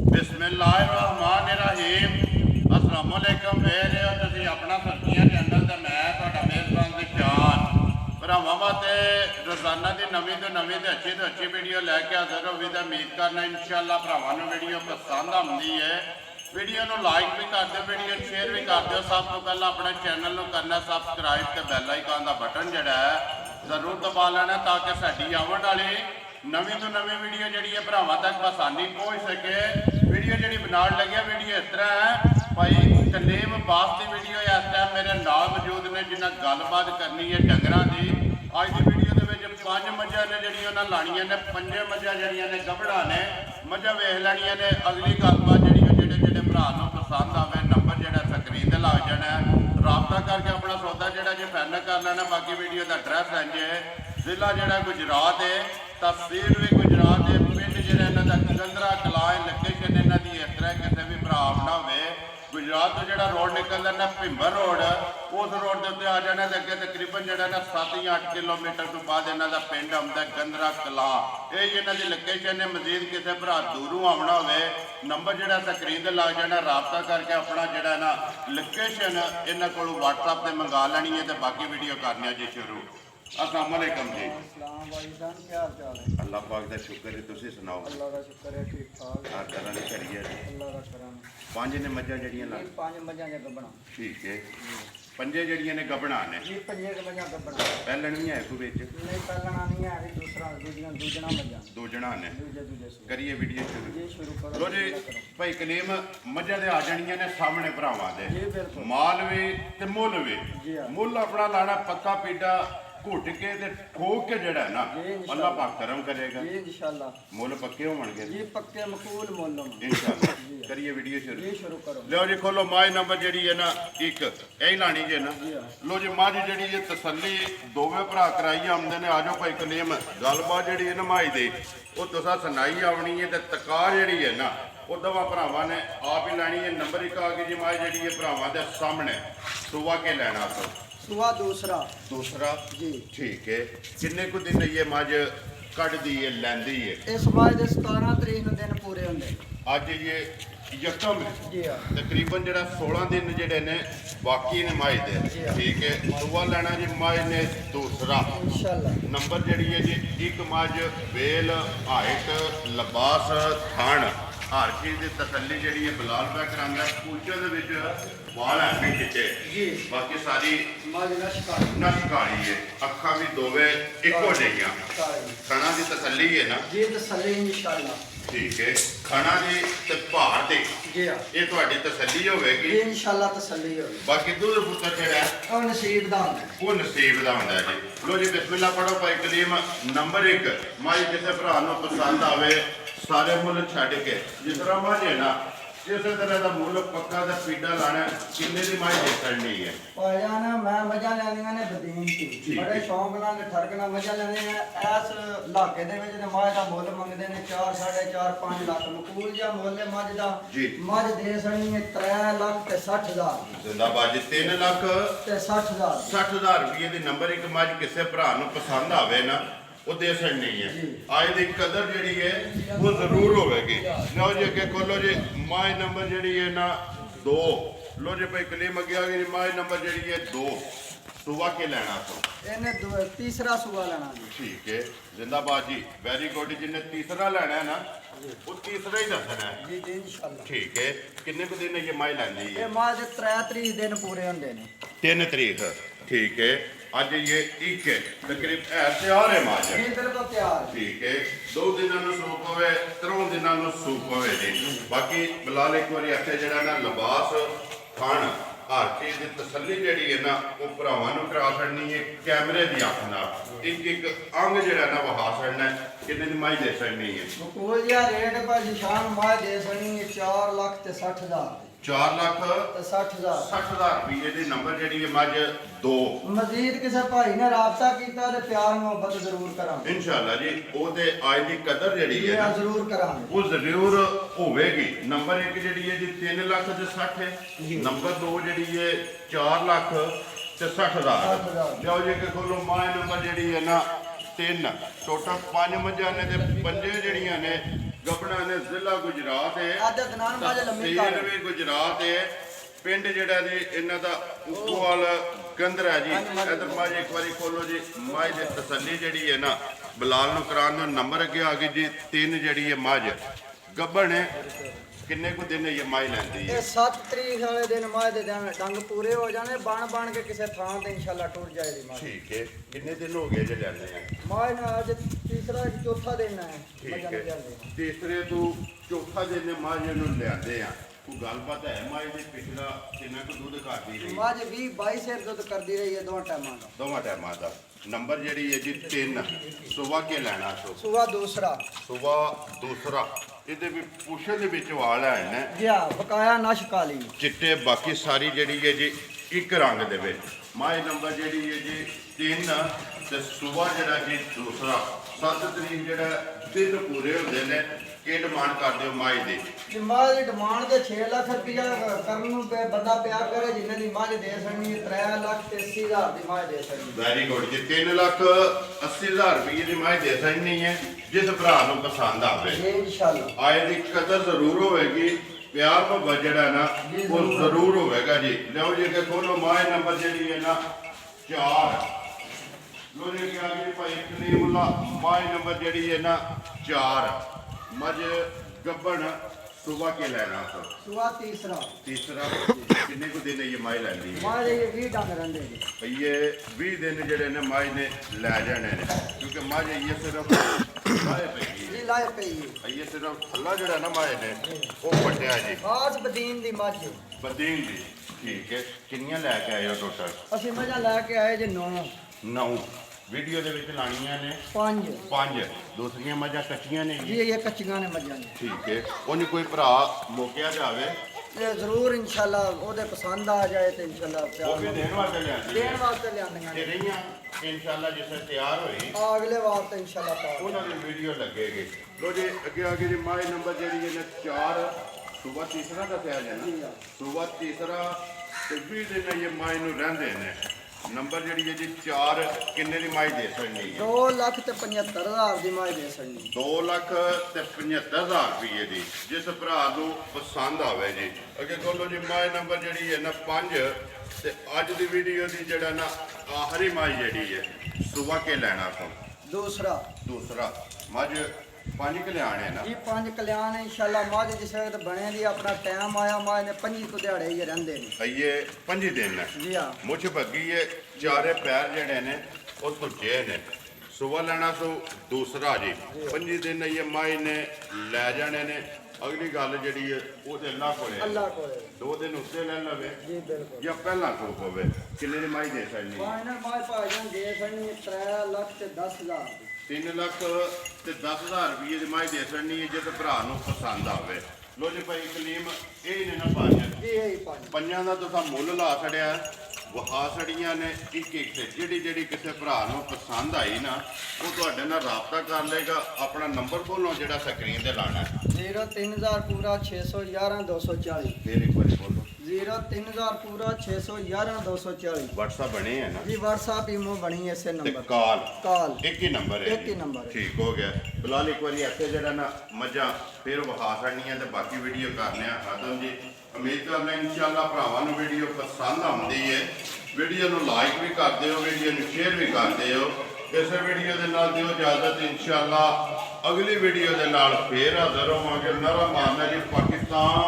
बिस्मिल्लाहिर्रहमानिर्रहीम। अस्सलाम वालेकुम। वेर तुसीं अपना सब्जियां चैनल ते मैं तुहाडा मेज़बान दिशान भरावां वास्ते रोज़ाना की नवीं तो अच्छी वीडियो लैके हाज़र हो। उम्मीद करना इंशाअल्लाह भरावां नूं वीडियो पसंद आउंदी है। वीडियो नूं लाइक भी कर दिओ, वीडियो शेयर भी कर दिओ। सब तो पहले अपने चैनल नूं करना सबसक्राइब ते बैल आइकन का बटन जिहड़ा है जरूर दबा लेना ताकि साडी आउण वाली नवीं तो नवीं वीडियो जी है भरावां तक आसानी पहुँच सके। वीडियो जी बनाने लगे वीडियो इस तरह है भाई कलीम बास की वीडियो इस टाइम मेरे नाल मौजूद ने जिन्हें गलबात करनी है डंगरां की। अज की वीडियो के पांच मझां ने जिहड़ियां लाणियां ने, पंजे मझां जिहड़ियां ने गभड़ा ने मझां वेख लैणियां ने। अगली गलबात जी जेडे भरा नूं पसंद आवे नंबर जिहड़ा स्क्रीन ते लग जाना है, राबता करके अपना सौदा जिहड़ा जी फाइनल कर लेना। बाकी वीडियो का एड्रैस इंज है, जिला जिहड़ा गुजरात है, तहसील भी गुजरात है, पिंड जिहड़ा इन्हां दा कंदरा कलां है। लोकेशन इन्हां दी इस तरह किसी भी भरा ना होवे गुजरात तो जो रोड निकलता ना भिंबर रोड, उस रोड के उत्ते आ जाना। अगे तकरीबन जो ना 7 या 8 किलोमीटर तो बाद इन्हों का पिंड आता गंदरा कलां। यही इन्हों की लोकेशन है। मजीद किसी भरा दूरों आना हो नंबर जो स्क्रीन पर लग जाना, रबता करके अपना जोड़ा ना लोकेशन इन्हों को व्हाट्सएप पर मंगा लैनी है। तो बाकी वीडियो करनी जी शुरू। अस्सलाम वालेकुम जी। अल्लाह पाक का शुक्र है, तुसीं सुनाओ। अल्लाह का शुक्र है, ठीक ठाक हर तरह की करिए। अल्लाह का करम। पांच ने मझां जड़ियां ला, पांच मझां ने गबना। ठीक है। पंजे जड़ियां ने गबना ने जी पंजे के मझां गबना। पहलन भी है कोई बिच नहीं पहलना नहीं है, अभी दूसरा दूजना मझां दूजना ने। दूजे करिए वीडियो शुरू। जी शुरू करो। लो जी भाई कलीम मझां दे आ जानियां ने सामने भरावां दे। जी बिल्कुल। माल भी ते मुल भी। जी हाँ। मुल अपना लाना पक्का पीडा घुट के ते ठोक के जड़ा ना अल्लाह पाक करम करेगा। जी इंशाल्लाह मुल पक्के होणगे जी, पक्के मकबूल मोल इंशाल्लाह। करिए वीडियो शुरू। जी शुरू करो। लो जी खोलो माज नंबर जी है ना एक यही लानी जी ना। जी हाँ। लो जी मझ जी है तसली दोवें भरा कराई आमदे ने। आजो भाई कलीम गलबात जी है ना माई दी वो तुसा सुनाई आवनी है। तो तकार जी है ना वो दवा भरावां ने आप ही लैनी है। नंबर एक आ गई जी माज जी है भरावां दे सामने सुवा के लैना तो सुआ दूसरा जी ठीक है। किन्ने को दिन ये मझ कटदी है लैंदी है? इस माह के 17 तरीक नूं दिन पूरे होंगे। अज ये यकम है जी हाँ। तकरीबन जरा 16 दिन जेडे ने बाकी ने माई दे। ठीक है। दुआ लेना जी माई ने दूसरा इंशाल्लाह। नंबर जी है जी एक मझ वेल हाइट लबास थान हर चीज़ की तसली जी है। बिलाल पै करांदा पूछे दे वाल है भी खिचे जी। बाकी सारी मझ नशकाली नशकाली है। अखा भी दोवे इको जहिया। खाना की तसली है ना जी तसल्ली इंशाल्लाह। ठीक है। खाना की ते भार दी जी हाँ। ये तुहाडी तसल्ली होवेगी। जी इंशाल्लाह तसल्ली होगी। बाकी दूध पुत्र जेड़ा और नसीब दा होंदा वो नसीब दा हुंदा है जी। लो जी बिस्मिल्लाह पढ़ो भाई कलीम नंबर एक माई किसी भरा नूं पसंद आवे सारे मुल छड्ड के जिस तरह मझ है ना इस तरह का मुल पक्का दा पीडा लाना किन्ने दी माई दे करनी है। पाजान मैं मझां लैंदियां ने बदीन की बड़े शौक नाल ठरक नाल मझां लैंदे ने। इस इलाके दे विच मां दा मुल मंगदे ने 4 4.5 5 लाख मकबूल जा मुल है मझ दा। मझ दे सणी है 3 लाख ते 60,000 जिंदाबाद जी। 3 लाख ते 60,000 60,000 रुपये दी नंबर एक मझ किसी भरा नूं पसंद आवे ना वो दे सकनी है। आज की कदर जी है वो जरूर होगी। लो जी अगे खोलो जी माज नंबर जी है ना 2। लो जी भाई कलीम अगे आ गई माज नंबर जी है 2 सुबह के लेना तो इन्हें तीसरा सुबह लेना जी। ठीक है। जिंदाबाद जी वेरी गुड। जिन्हें तीसरा लेना है ना वो तीसरा ही दसना है। जी जी इंशाल्लाह। ठीक है। किन्ने को दिन ये माज लैंदी है? ये मां दे 3 तरीक दिन पूरे होंदे ने। 3 तरीक ठीक है। अज ये एक है तकरीब है तैयार है माज बिल्कुल तैयार। ठीक है। 2 दिनों सूप होवे 3 दिनों सूप होवे जी। बाकी बिलाल एक बार आखे जरा ना लिबास खान हर चीज की तसली जी है ना वो भरावां नूं करा छड़नी है। कैमरे की अख नाल एक एक अंग जरा ना वहा छड़ना है। किन्ने दी माई दे छड़नी है? मकबूल जा रेट पर निशान मां दे सणी 4 लाख ते 60,000 4 लाख ते 60,000 60,000 रुपये की नंबर जी है मझ 2। मजीद किसी भाई ने राबता किया तो प्यार मोहब्बत जरूर करांगे इंशाल्लाह जी। वो ते आज की कदर जी है ना जरूर करांगे वो जरूर होगी। नंबर एक जी है जी 3 लाख ते 60 है। नंबर 2 जी है 4 लाख ते 60,000। जाओ जी के खोलो माए नंबर जी है ना 3 टोटल 5 मझां ने ते पंजे जड़ियां ने ਗੱਬਣਾ ਨੇ ਜ਼ਿਲ੍ਹਾ ਗੁਜਰਾਤ ਹੈ ਆਦੇ ਦਨਾਨ ਮੱਝ ਲੰਮੀ ਕਰ ਤਹਿਸੀਲ ਵੀ ਗੁਜਰਾਤ ਹੈ ਪਿੰਡ ਜਿਹੜਾ ਜੀ ਇਹਨਾਂ ਦਾ ਉਪਵਾਲ ਗੰਦਰਾ ਜੀ ਇਧਰ ਮੱਝ ਇੱਕ ਵਾਰੀ ਖੋਲੋ ਜੀ ਮੱਝ ਦੀ ਤਸੱਲੀ ਜਿਹੜੀ ਹੈ ਨਾ ਬਲਾਲ ਨੂੰ ਕਰਾਉਣ ਨੂੰ ਨੰਬਰ ਅੱਗੇ ਆ ਗਈ ਜੀ 3 ਜਿਹੜੀ ਹੈ ਮੱਝ ਗੱਬਣ ਹੈ ਕਿੰਨੇ ਕੁ ਦਿਨ ਇਹ ਮੱਝ ਲੈਂਦੀ ਹੈ ਇਹ 7 ਤਰੀਕ ਵਾਲੇ ਦਿਨ ਮੱਝ ਦੇ ਡੰਗ ਪੂਰੇ ਹੋ ਜਾਣੇ ਬਣ ਕੇ ਕਿਸੇ ਥਾਂ ਤੇ ਇਨਸ਼ਾਅੱਲਾ ਟੁੱਟ ਜਾਏਗੀ ਮੱਝ ਠੀਕ ਹੈ ਕਿੰਨੇ ਦਿਨ ਹੋ ਗਏ ਜੇ ਲੈਂਦੇ ਆ ਮੱਝ ਨਾਲ ਅੱਜ ਤੀਸਰਾ ਚੌਥਾ ਦਿਨ ਹੈ ਠੀਕ ਮੱਝਾਂ ਹੈ ਨੂੰ ਜਾਂਦੇ ਤੀਸਰੇ ਤੋਂ ਚੌਥਾ ਦਿਨ ਮੱਝ ਨੂੰ ਲਿਆਂਦੇ ਆ ਕੋਈ ਗੱਲਬਾਤ ਹੈ ਮੱਝ ਦੇ ਪਿਛਲਾ ਕਿੰਨਾ ਕੁ ਦੁੱਧ ਕਰਦੀ ਰਹੀ ਮੱਝ 20 22 ਸਿਰ ਦੁੱਧ ਕਰਦੀ ਰਹੀ ਹੈ ਦੋਵਾਂ ਟਾਈਮਾਂ ਦਾ ਦੋਵਾਂ ਟਾਈਮਾਂ ਦਾ ਨੰਬਰ ਜਿਹੜੀ ਹੈ ਜੀ 3 ਸੁਬਾ ਕੇ ਲੈਣਾ ਸੋ ਸੁਬਾ ਦੂਸਰਾ ਸੁਬਾ ਦੂਸਰਾ ਇਹਦੇ ਵੀ ਪੁੱਛਣ ਦੇ ਵਿੱਚ ਵਾਲ ਹੈ ਨੇ ਗਿਆ ਬਕਾਇਆ ਨਸ਼ ਕਾਲੀ ਚਿੱਟੇ ਬਾਕੀ ਸਾਰੀ ਜਿਹੜੀ ਹੈ ਜੀ ਇੱਕ ਰੰਗ ਦੇ ਵਿੱਚ ਮਾਈ ਨੰਬਰ ਜਿਹੜੀ ਹੈ ਜੀ 3 ਤੇ ਸੁਬਾ ਜਿਹੜਾ ਜੀ ਦੂਸਰਾ 7 ਤਰੀਕ ਜਿਹੜਾ ਦਿਨ ਪੂਰੇ ਹੁੰਦੇ ਨੇ ਕੀ ਡਿਮਾਂਡ ਕਰਦੇ ਹੋ ਮਾਈ ਦੀ ਜੇ ਮੱਝ ਦੀ ਡਿਮਾਂਡ ਤੇ 6 ਲੱਖ ਰੁਪਇਆ ਕਰਨ ਨੂੰ ਬੰਦਾ ਪਿਆਰ ਕਰੇ ਜਿੰਨੇ ਦੀ ਮੱਝ ਦੇ ਸਕਣੀ 3 ਲੱਖ ਤੇ 80 ਹਜ਼ਾਰ ਦੀ ਮੱਝ ਦੇ ਸਕਣੀ ਵੈਰੀ ਗੁੱਡ ਜੀ 3,80,000 ਰੁਪਏ ਦੀ ਮਾਈ ਦੇ ਸਕਣੀ ਹੈ ਜਿਸ ਭਰਾ ਨੂੰ ਪਸੰਦ ਆਵੇ ਜੀ ਇਨਸ਼ਾਅੱਲਾ ਆਏ ਦੀ ਕਦਰ ਜ਼ਰੂਰ ਹੋਵੇਗੀ ਪਿਆਰ ਮੁਹੱਬਤ ਜਿਹੜਾ ਨਾ ਉਹ ਜ਼ਰੂਰ ਹੋਵੇਗਾ ਜੀ ਲਓ ਜੀ ਕਿ ਖੋਲੋ ਮਾਈ ਨੰਬਰ ਜਿਹੜੀ ਹੈ ਨਾ 4 ਲੋ ਜੀ ਕਿ ਆਗੇ ਭਾਈ ਕਲੀਮੁੱਲਾ ਮਾਈ ਨੰਬਰ ਜਿਹੜੀ ਹੈ ਨਾ 4 ਮੱਝ ਗੱਬਣ ਸੁਬਾ ਕੇ ਲੈਣਾ ਸਰ ਸੁਬਾ ਤੀਸਰਾ ਤੀਸਰਾ ਕਿੰਨੇ ਕੁ ਦਿਨ ਇਹ ਮਾਈ ਲੈਂਦੀ ਹੈ ਮੱਝ ਦੇ 20 ਡੰਗ ਰਹਿੰਦੇ ਜੀ ਭਈਏ 20 ਦਿਨ ਜਿਹੜੇ ਨੇ ਮਾਈ ਨੇ ਲੈ ਜਾਣੇ ਨੇ ਕਿਉਂਕਿ ਮੱਝ ਇਹ ਸਿਰਫ ਲਾਏ ਪਈ ਜੀ ਲਾਏ ਪਈ ਇਹ ਸਿਰਫ ਥੱਲਾ ਜਿਹੜਾ ਨਾ ਮਾਏ ਨੇ ਉਹ ਵੱਟਿਆ ਜੀ ਖਾਸ ਬਦੀਨ ਦੀ ਮੱਝ ਬਦੀਨ ਦੀ ਠੀਕ ਹੈ ਕਿੰਨੀਆਂ ਲੈ ਕੇ ਆਏ ਹੋ ਟੋਟਲ ਅਸੀਂ ਮੱਝਾਂ ਲੈ ਕੇ ਆਏ ਜੇ 9 9 ਵੀਡੀਓ ਦੇ ਵਿੱਚ ਲਾਣੀਆਂ ਨੇ 5 5 ਦੂਸਰੀਆਂ ਮੱਝਾਂ ਕੱਚੀਆਂ ਨੇ ਜੀ ਜੀ ਇਹ ਕੱਚੀਆਂ ਨੇ ਮੱਝਾਂ ਨੇ ਠੀਕ ਹੈ ਉਹਨੇ ਕੋਈ ਭਰਾ ਮੌਕਿਆ ਜਾਵੇ ਇਹ ਜ਼ਰੂਰ ਇਨਸ਼ਾਅੱਲਾ ਉਹਦੇ ਪਸੰਦ ਆ ਜਾਏ ਤੇ ਇਨਸ਼ਾਅੱਲਾ ਉਹ ਪਿਆਰ ਵੀ ਦੇਣ ਵਾਸਤੇ ਲਿਆਂਦੀ ਦੇਣ ਵਾਸਤੇ ਲਿਆਂਦੀਆਂ ਤੇ ਨੇ ਰਹੀਆਂ ਇਨਸ਼ਾਅੱਲਾ ਜਿਸ ਵੇਲੇ ਤਿਆਰ ਹੋਈ ਅਗਲੇ ਵਾਰ ਤੇ ਇਨਸ਼ਾਅੱਲਾ ਪਾ ਉਹਨਾਂ ਦੀ ਵੀਡੀਓ ਲੱਗੇਗੀ ਲੋ ਜੀ ਅੱਗੇ ਜੀ ਮਾਈ ਨੰਬਰ ਜਿਹੜੀ ਹੈ ਨਾ 4 ਸੁਬਾ ਤੀਸਰਾ ਦੱਸਿਆ ਜਾਣਾ ਸੁਬਾ ਤੀਸਰਾ ਤੇ 20 ਦਿਨ ਇਹ ਮਾਈ ਨੂੰ ਰਹਿੰਦੇ ਨੇ ਨੰਬਰ ਜਿਹੜੀ ਹੈ ਜੀ 4 ਕਿੰਨੇ ਦੀ ਮਾਈ ਦੇ ਸਕਣੀ ਹੈ 2 ਲੱਖ ਤੇ 75 ਹਜ਼ਾਰ ਦੀ ਮੱਝ ਦੇ ਸਕਣੀ 2 ਲੱਖ ਤੇ 75,000 ਰੁਪਏ ਦੀ ਜਿਸ ਭਰਾ ਨੂੰ ਪਸੰਦ ਆਵੇ ਜੀ ਅੱਗੇ ਕੋਲੋ ਜੀ ਮਾਈ ਨੰਬਰ ਜਿਹੜੀ ਹੈ ਨਾ 5 ਤੇ ਅੱਜ ਦੀ ਵੀਡੀਓ ਦੀ ਜਿਹੜਾ ਨਾ ਆਖਰੀ ਮਾਈ ਜਿਹੜੀ ਹੈ ਸੁਬਾ ਕੇ ਲੈਣਾ ਤੋਂ ਦੂਸਰਾ ਮੱਝ 5 ਕਲਿਆਣ ਹੈ ਨਾ ਜੀ 5 ਕਲਿਆਣ ਇਨਸ਼ਾਅੱਲਾ ਮੱਝ ਜਿਸ ਵਕਤ ਬਣੇ ਦੀ ਆਪਣਾ ਟਾਈਮ ਆਇਆ ਮੱਝ ਨੇ 5 ਕੁ ਦਿਹਾੜੇ ਹੀ ਰਹਿੰਦੇ ਨੇ ਭਈਏ 5 ਦਿਨ ਹੈ ਜੀ ਹਾਂ ਮੁੱਛ ਭੱਗੀ ਹੈ ਚਾਰੇ ਪੈਰ ਜਿਹੜੇ ਨੇ ਉਹ ਤੁੱਜੇ ਨੇ ਸੁਬਾ ਲੈਣਾ ਸੋ ਦੂਸਰਾ ਜੀ 5 ਦਿਨ ਇਹ ਮਾਈ ਨੇ ਲੈ ਜਾਣੇ ਨੇ ਅਗਲੀ ਗੱਲ ਜਿਹੜੀ ਹੈ ਉਹ ਤੇ ਅੱਲਾਹ ਕੋਲੇ ਹੈ। ਅੱਲਾਹ ਕੋਲੇ 2 ਦਿਨ ਉੱਤੇ ਲੈ ਲਵੇ ਜੀ ਬਿਲਕੁਲ ਜਾਂ ਪਹਿਲਾਂ ਕੋ ਹੋਵੇ ਕਿੰਨੇ ਦੀ ਮਾਈ ਦੇ ਸਕਣੀ ਫਾਈਨਲ ਮੱਝ ਭਾਜਨ ਦੇ ਸਕਣੀ 3 ਲੱਖ ਤੇ 10 ਹਜ਼ਾਰ ਦੀ 3 ਲੱਖ ਤੇ 10,000 ਰੁਪਏ ਦੀ ਮਾਈ ਦੇ ਸਕਣੀ ਹੈ ਜਿਸ ਭਰਾ ਨੂੰ ਪਸੰਦ ਆਵੇ ਲੋ ਜੀ ਭਾਈ ਕਲੀਮ ਇਹ ਨੇ ਨਾ ਪੰਜ ਜੀ ਇਹ 5 ਪੰਜਾਂ ਦਾ ਤੁਸੀਂ ਮੁੱਲ ਲਾ ਛੜਿਆ ਵਹਾ ਛੜੀਆਂ ਨੇ ਇੱਕ ਤੇ ਜਿਹੜੀ ਕਿਸੇ ਭਰਾ ਨੂੰ ਪਸੰਦ ਆਈ ਨਾ ਉਹ ਤੁਹਾਡੇ ਨਾਲ ਰਾਬਤਾ ਕਰ ਲੇਗਾ ਆਪਣਾ ਨੰਬਰ ਬੋਲੋ ਜਿਹੜਾ ਸਕਰੀਨ ਤੇ ਲਾਣਾ 03000 ਪੂਰਾ 611 240 ਫੇਰ ਇੱਕ ਵਾਰੀ ਬੋਲੋ 03000 ਪੂਰਾ 611 240 WhatsApp ਬਣੇ ਹੈ ਨਾ ਜੀ WhatsApp ਈਮੋ ਬਣੀ ਇਸੇ ਤੇ ਨੰਬਰ ਕਾਲ ਕਾਲ ਇੱਕ ਹੀ ਨੰਬਰ ਹੈ ਇੱਕ ਹੀ ਨੰਬਰ ਹੈ। ਠੀਕ ਹੋ ਗਿਆ ਫਿਲਹਾਲ ਇੱਕ ਵਾਰੀ ਇੱਥੇ ਜਿਹੜਾ ਨਾ ਮੱਝਾਂ ਫੇਰ ਵਹਾ ਛੜਨੀਆਂ ਤੇ ਬਾਕੀ ਵੀਡੀਓ ਕਰਨੇ ਆ ਖਤਮ ਜੀ ਉਮੀਦ ਕਰਨਾ ਇਨਸ਼ਾਅੱਲਾ ਭਰਾਵਾਂ ਨੂੰ ਵੀਡੀਓ ਪਸੰਦ ਆਉਂਦੀ ਹੈ ਵੀਡੀਓ ਨੂੰ ਲਾਈਕ ਵੀ ਕਰਦੇ ਹੋ ਵੀਡੀਓ ਨੂੰ ਸ਼ੇਅਰ ਵੀ ਕਰਦੇ ਹੋ ਇਸੇ ਵੀਡੀਓ ਦੇ ਨਾਲ ਦਿਓ ਇਜਾਜ਼ਤ ਇਨਸ਼ਾਅੱਲਾ ਅਗਲੀ ਵੀਡੀਓ ਦੇ ਨਾਲ ਫੇਰ ਹਾਜ਼ਰ ਹੋਵਾਂਗੇ ਨਾਰਾ ਮਾਰਨਾ ਜੀ ਪਾਕਿਸਤਾਨ